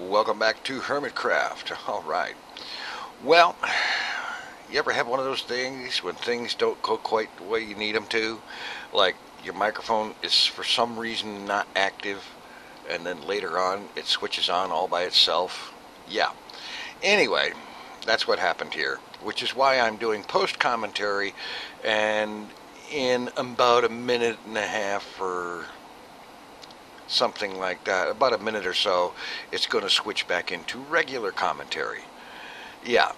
Welcome back to Hermitcraft. Alright. Well, you ever have one of those things when things don't go quite the way you need them to? Like your microphone is for some reason not active, and then later on it switches on all by itself? Yeah. Anyway, that's what happened here, which is why I'm doing post commentary, and in about a minute and a half or something like that, about a minute or so, it's going to switch back into regular commentary. Yeah,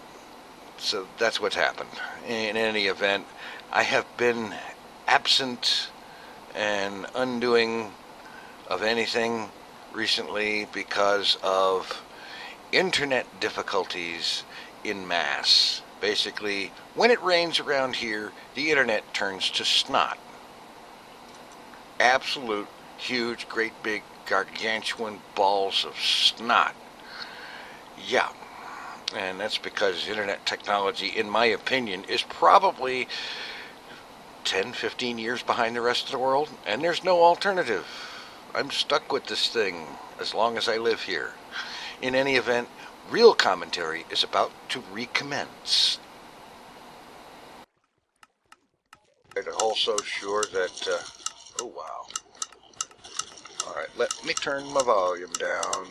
so that's what's happened. In any event, I have been absent and undoing of anything recently because of internet difficulties in mass. Basically, when it rains around here, the internet turns to snot. Absolute, huge, great big, gargantuan balls of snot. Yeah. And that's because internet technology, in my opinion, is probably 10, 15 years behind the rest of the world, and there's no alternative. I'm stuck with this thing as long as I live here. In any event, real commentary is about to recommence. I'm also sure that, oh wow. Alright, let me turn my volume down.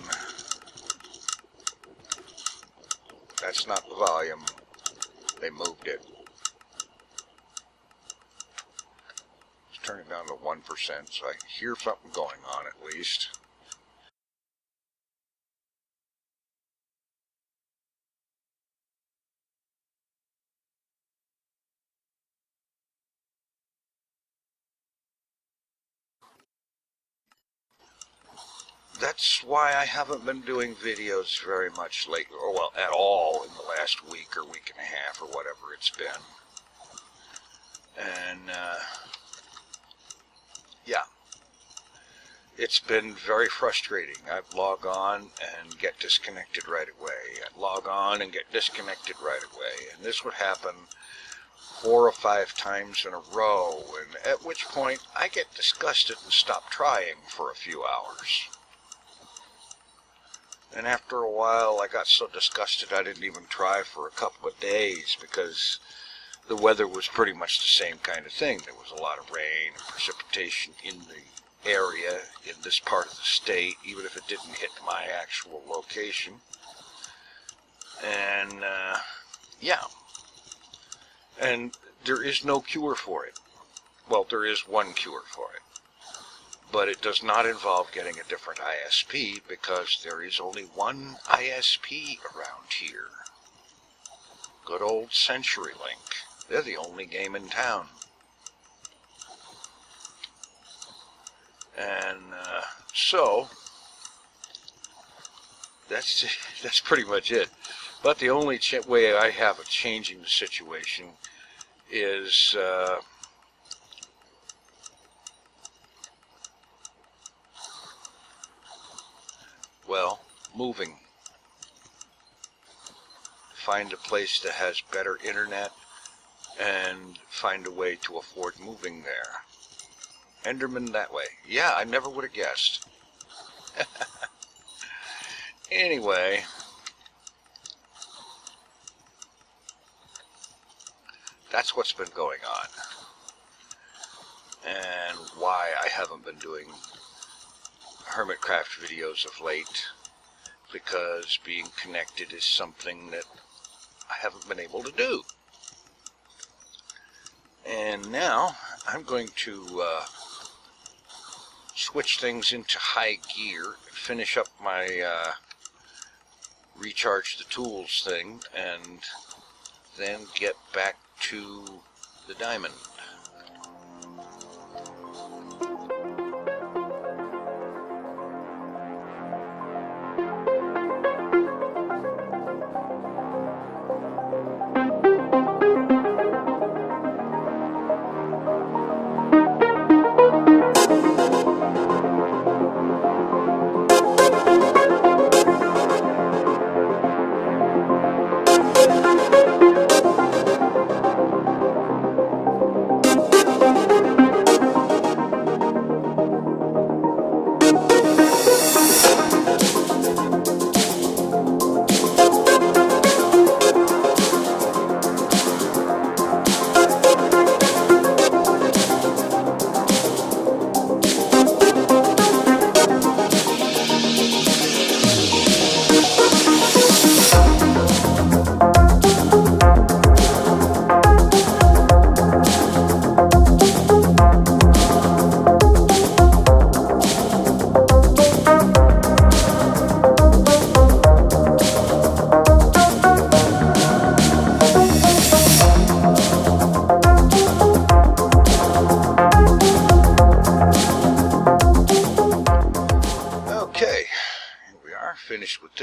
That's not the volume. They moved it. Let's turn it down to 1% so I hear something going on at least. That's why I haven't been doing videos very much lately, or well, at all in the last week or week and a half or whatever it's been. And, yeah. It's been very frustrating. I'd log on and get disconnected right away. I'd log on and get disconnected right away. And this would happen 4 or 5 times in a row, and at which point I get disgusted and stop trying for a few hours. And after a while, I got so disgusted I didn't even try for a couple of days because the weather was pretty much the same kind of thing. There was a lot of rain and precipitation in the area in this part of the state, even if it didn't hit my actual location. And, yeah. And there is no cure for it. Well, there is one cure for it. But it does not involve getting a different ISP, because there is only one ISP around here. Good old CenturyLink. They're the only game in town. And so, that's pretty much it. But the only way I have of changing the situation is well, moving. Find a place that has better internet and find a way to afford moving there. Enderman that way. Yeah, I never would have guessed. Anyway, that's what's been going on. And why I haven't been doing Hermitcraft videos of late, because being connected is something that I haven't been able to do. And now I'm going to switch things into high gear, finish up my recharge the tools thing, and then get back to the diamond.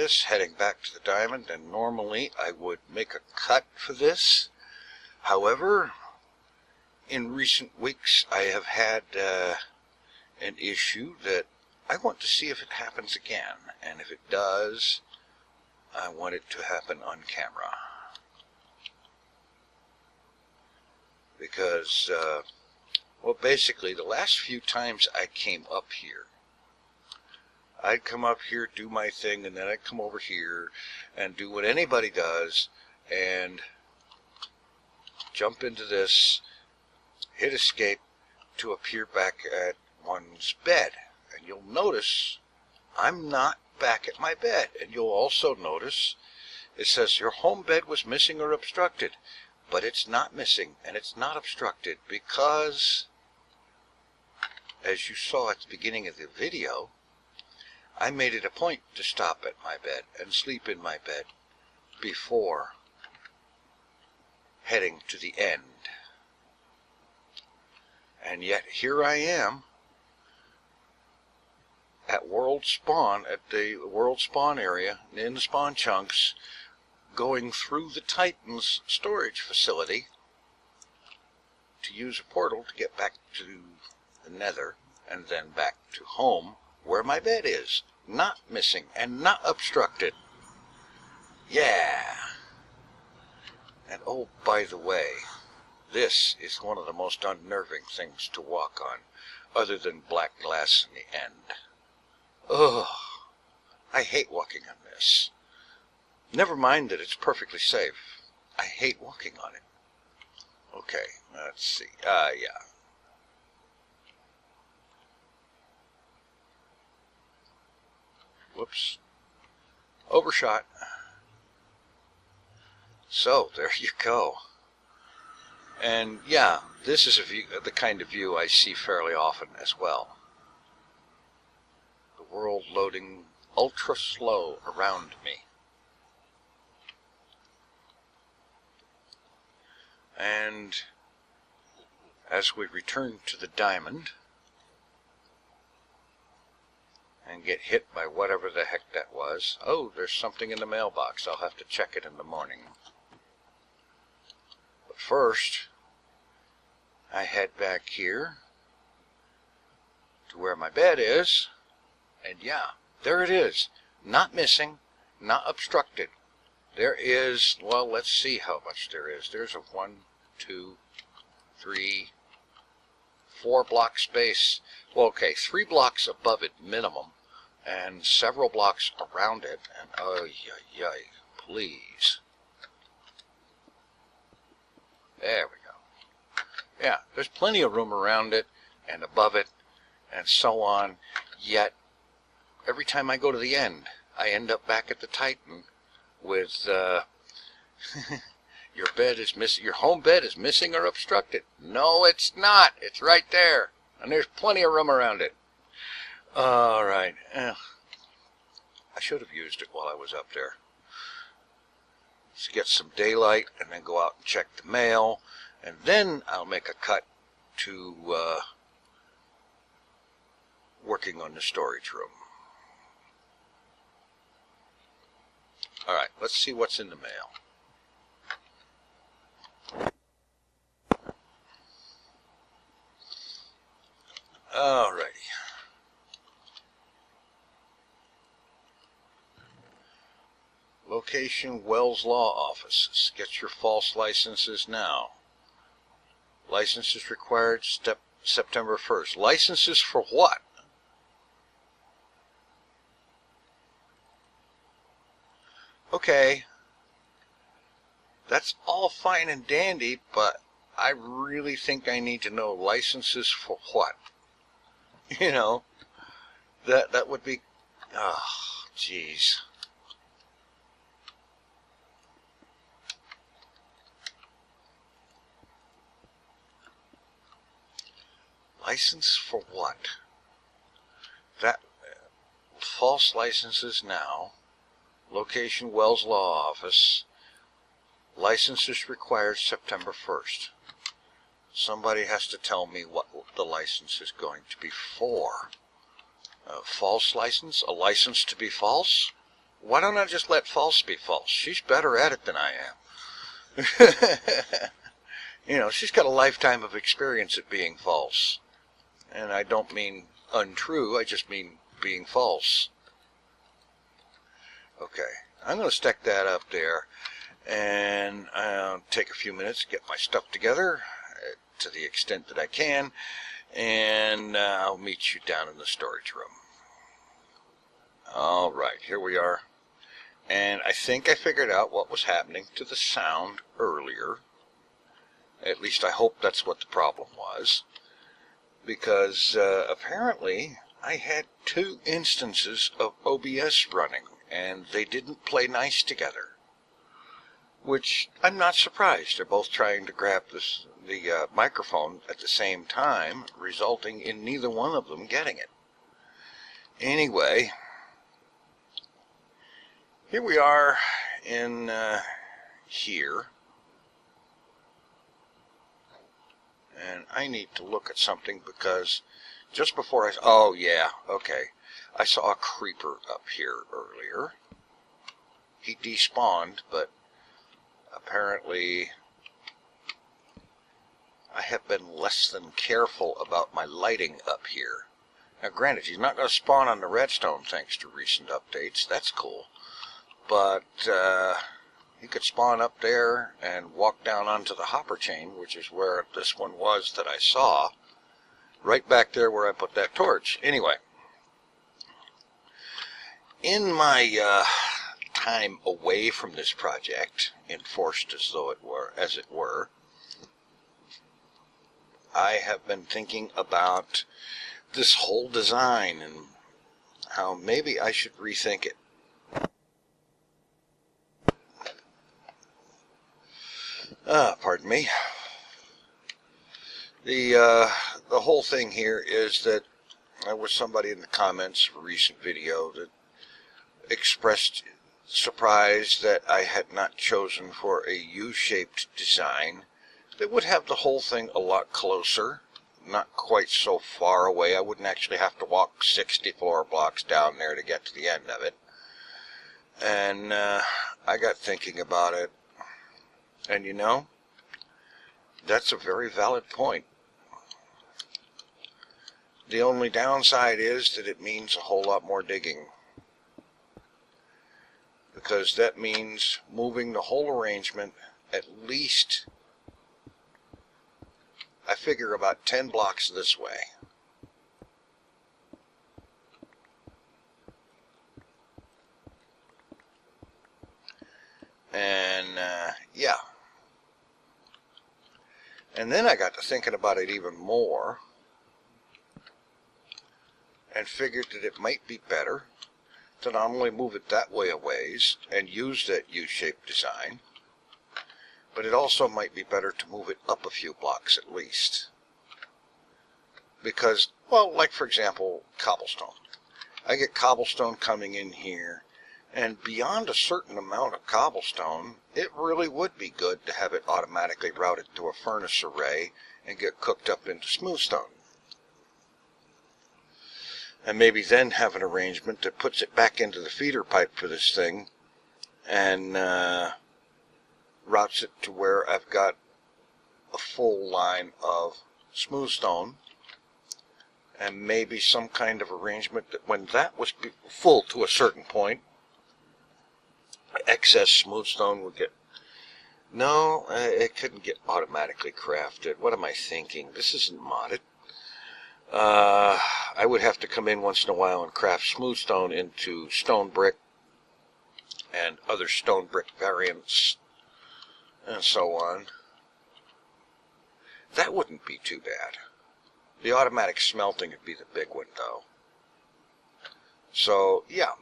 this, heading back to the diamond, and normally I would make a cut for this. However, in recent weeks I have had an issue that I want to see if it happens again, and if it does, I want it to happen on camera. Because, well, basically, the last few times I came up here, I'd come up here, do my thing, and then I'd come over here and do what anybody does, and jump into this, hit escape to appear back at one's bed. And you'll notice I'm not back at my bed. And you'll also notice it says your home bed was missing or obstructed. But it's not missing and it's not obstructed because, as you saw at the beginning of the video, I made it a point to stop at my bed and sleep in my bed before heading to the end. And yet here I am at World Spawn, at the World Spawn area, in the spawn chunks, going through the Titan's storage facility to use a portal to get back to the Nether and then back to home where my bed is, not missing and not obstructed. Yeah. And oh, by the way, this is one of the most unnerving things to walk on, other than black glass in the end. Ugh, I hate walking on this. Never mind that it's perfectly safe. I hate walking on it. Okay, let's see. Yeah. Whoops. Overshot. So, there you go. And yeah, this is a view, the kind of view I see fairly often as well. The world loading ultra slow around me. And as we return to the diamond and get hit by whatever the heck that was. Oh, there's something in the mailbox. I'll have to check it in the morning. But first, I head back here to where my bed is, and yeah, there it is. Not missing, not obstructed. There is, well, let's see how much there is. There's a 1, 2, 3, 4 block space. Well, okay, 3 blocks above it minimum, and several blocks around it. And oh, yay, please. There we go. Yeah, there's plenty of room around it and above it and so on. Yet, every time I go to the end, I end up back at the Titan with your bed is missing. Your home bed is missing or obstructed. No, it's not. It's right there, and there's plenty of room around it. All right. I should have used it while I was up there. Let's get some daylight and then go out and check the mail, and then I'll make a cut to working on the storage room. All right, let's see what's in the mail. Alrighty. Location, Wells Law Offices. Get your false licenses now. Licenses required September 1st. Licenses for what? Okay. That's all fine and dandy, but I really think I need to know licenses for what? You know, that would be, oh, jeez. License for what? That, false licenses now. Location, Wells Law Office. Licenses required September 1st. Somebody has to tell me what the license is going to be for. A false license? A license to be false? Why don't I just let false be false? She's better at it than I am. You know, she's got a lifetime of experience at being false. And I don't mean untrue, I just mean being false. Okay, I'm going to stick that up there, and I'll take a few minutes to get my stuff together to the extent that I can, and I'll meet you down in the storage room. Alright, here we are. And I think I figured out what was happening to the sound earlier. At least I hope that's what the problem was. Because apparently I had 2 instances of OBS running, and they didn't play nice together. Which I'm not surprised. They're both trying to grab the microphone at the same time, resulting in neither one of them getting it. Anyway, here we are in here. And I need to look at something because just before oh yeah, okay. I saw a creeper up here earlier. He despawned, but apparently I have been less than careful about my lighting up here. Now granted, he's not going to spawn on the redstone thanks to recent updates. That's cool. But he could spawn up there and walk down onto the hopper chain, which is where this one was that I saw. Right back there where I put that torch. Anyway, in my time away from this project, enforced as it were, I have been thinking about this whole design and how maybe I should rethink it. Pardon me. The whole thing here is that there was somebody in the comments of a recent video that expressed surprise that I had not chosen for a U-shaped design that would have the whole thing a lot closer, not quite so far away. I wouldn't actually have to walk 64 blocks down there to get to the end of it. And I got thinking about it. And you know, that's a very valid point. The only downside is that it means a whole lot more digging. Because that means moving the whole arrangement at least, I figure, about 10 blocks this way. And yeah. And then I got to thinking about it even more and figured that it might be better to not only move it that way a ways and use that U-shaped design, but it also might be better to move it up a few blocks at least. Because, well, like for example, cobblestone. I get cobblestone coming in here, and beyond a certain amount of cobblestone, it really would be good to have it automatically routed to a furnace array and get cooked up into smooth stone. And maybe then have an arrangement that puts it back into the feeder pipe for this thing and routes it to where I've got a full line of smooth stone, and maybe some kind of arrangement that when that was full to a certain point, excess smooth stone would get... No, it couldn't get automatically crafted. What am I thinking? This isn't modded. I would have to come in once in a while and craft smooth stone into stone brick and other stone brick variants and so on. That wouldn't be too bad. The automatic smelting would be the big one, though. So, yeah.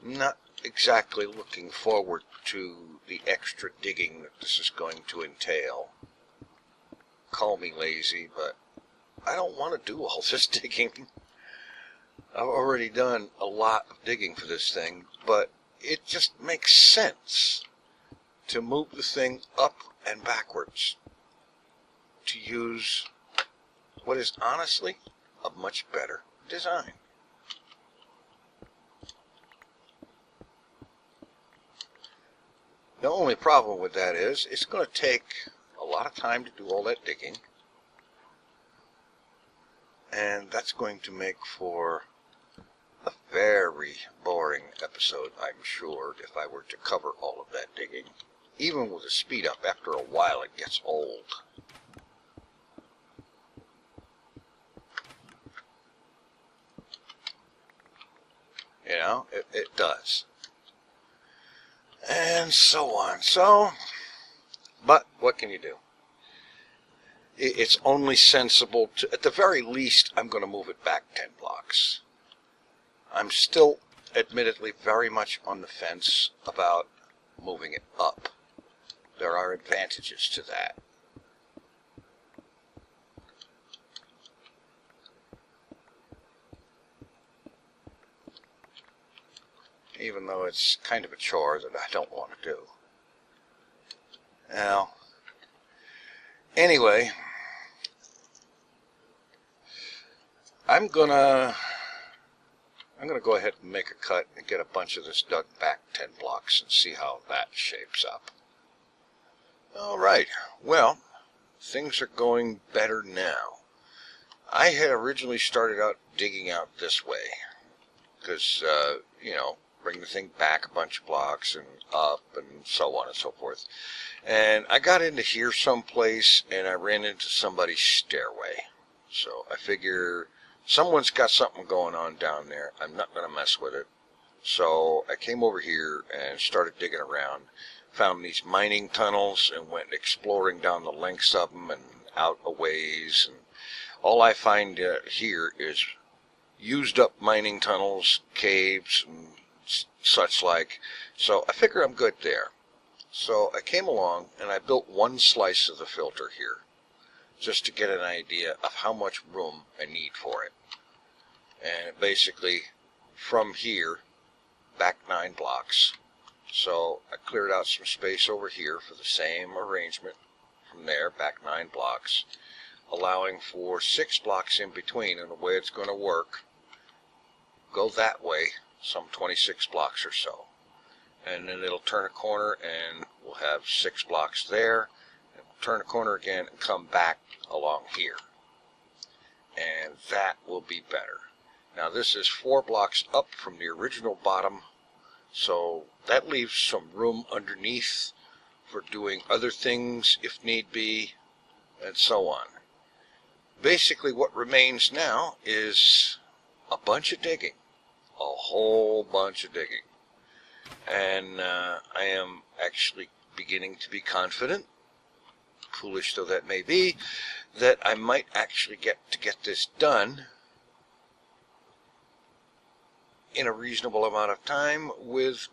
Not exactly looking forward to the extra digging that this is going to entail. Call me lazy, but I don't want to do all this digging. I've already done a lot of digging for this thing, but it just makes sense to move the thing up and backwards to use what is honestly a much better design. The only problem with that is it's going to take a lot of time to do all that digging, and that's going to make for a very boring episode, I'm sure, if I were to cover all of that digging. Even with a speed up, after a while it gets old. You know, it does. And so on. So, but what can you do? It's only sensible to, at the very least, I'm going to move it back 10 blocks. I'm still, admittedly, very much on the fence about moving it up. There are advantages to that. Even though it's kind of a chore that I don't want to do. Now, anyway, I'm gonna go ahead and make a cut and get a bunch of this dug back 10 blocks and see how that shapes up. All right, well, things are going better now. I had originally started out digging out this way because, you know, bring the thing back a bunch of blocks and up and so on and so forth. And I got into here someplace and I ran into somebody's stairway. So I figure someone's got something going on down there. I'm not going to mess with it. So I came over here and started digging around. Found these mining tunnels and went exploring down the lengths of them and out a ways. And all I find here is used up mining tunnels, caves, and such like. So I figure I'm good there. So I came along and I built one slice of the filter here just to get an idea of how much room I need for it. And basically from here back 9 blocks. So I cleared out some space over here for the same arrangement. From there back 9 blocks, allowing for 6 blocks in between. And the way it's going to work, go that way some 26 blocks or so, and then it'll turn a corner and we'll have 6 blocks there, and we'll turn a corner again and come back along here, and that will be better. Now this is 4 blocks up from the original bottom, so that leaves some room underneath for doing other things if need be, and so on. Basically what remains now is a bunch of digging. A whole bunch of digging. And I am actually beginning to be confident, foolish though that may be, that I might actually get this done in a reasonable amount of time with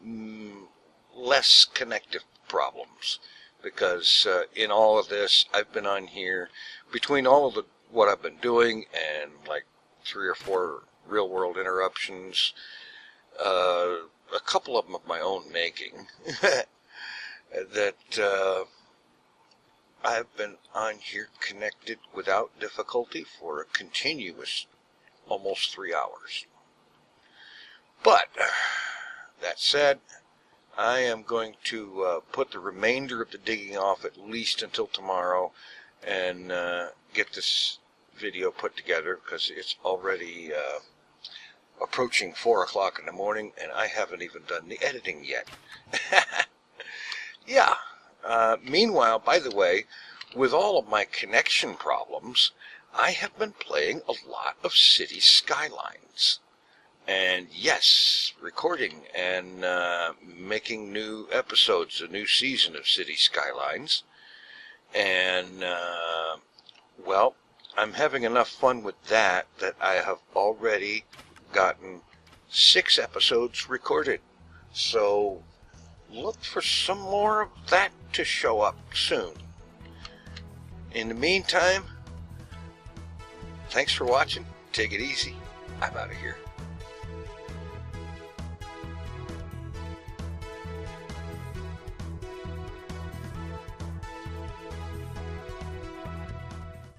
less connective problems. Because in all of this, I've been on here, between all of what I've been doing and like 3 or 4 real-world interruptions, a couple of them of my own making, that I've been on here connected without difficulty for a continuous almost 3 hours. But, that said, I am going to put the remainder of the digging off at least until tomorrow and get this video put together, because it's already approaching 4 o'clock in the morning and I haven't even done the editing yet. Yeah. Meanwhile, by the way, with all of my connection problems, I have been playing a lot of City Skylines. And yes, recording and making new episodes, a new season of City Skylines. And, well, I'm having enough fun with that I have already gotten 6 episodes recorded. So look for some more of that to show up soon. In the meantime, thanks for watching. Take it easy. I'm out of here.